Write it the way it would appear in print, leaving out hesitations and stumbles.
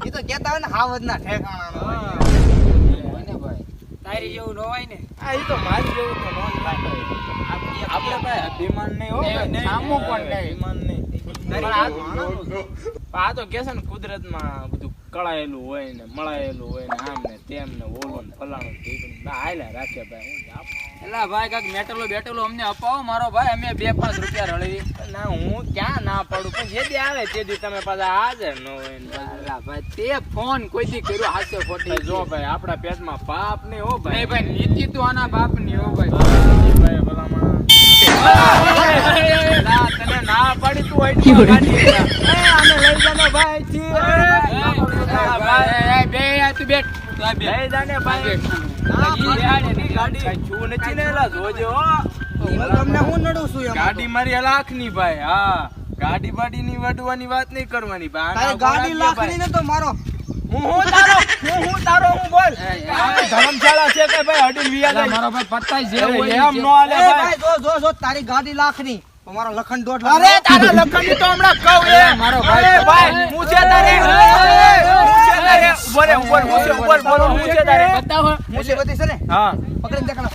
ઈ તો કહેતા હોય ને હાવજના ઠેકાણાનો હોય ને ભાઈ. તારી જેવું ન હોય ને. આ ઈ તો મારી જેવું તો નો થાય. આપણે ભાઈ અભિમાન નહીં હો ભાઈ. સામું પણ નહીં. અભિમાન નહીં. આ તો કે છે ને કુદરતમાં બધું કળાયેલું હોય ને મળાયેલું હોય ને આમ ને તેમ ને ઓલું ને ફલાણું ના હાલ્યા રાખે ભાઈ. એલા ભાઈ કાક મેટલો બેટલો અમને અપાવો મારો ભાઈ, અમે 2-5 રૂપિયા રળવી. ના હું ક્યાં ના પાડું પણ જે દી આવે તે દી તમે પાછા હાજર ન હોય ને પાછા. એલા ભાઈ તે ફોન કોઈ દી કર્યો હાસે ખોટી. જો ભાઈ આપણા પેટમાં પાપ નહીં હો ભાઈ. નહીં ભાઈ નીતિ તો આના બાપ ની હો ભાઈ. ભાઈ ભલામણ તને ના પાડી તું આટલી ગાડી આને લઈ જાને ભાઈ જી ભાઈ બે તું બેઠ લઈ જાને ભાઈ ગાડી છું નથી ને એલા જોજો હો. તમને હું નડું છું એમ ગાડી મારી લાખ ની ભાઈ. હા ગાડી બાડી ની વડવાની વાત નહીં કરવાની ભાઈ. તારે ગાડી લાખની ને તો મારો હું તારો હું બોલ ધર્મશાળા છે કે ભાઈ અડીન વિયા મારો ભાઈ પત્તાઈ જેવું હોય એમ નો હાલે એ ભાઈ. ભાઈ જો તારી ગાડી લાખની તો મારો લખન 1.5 લાખ. અરે તારા લખન ની તો હમણાં કહું એ મારો ભાઈ. અરે ભાઈ હું છે તારે ઉભર બોલ હું છે તારે બતાવો મુસીબતી છે ને હા પકડીને દેખાડો.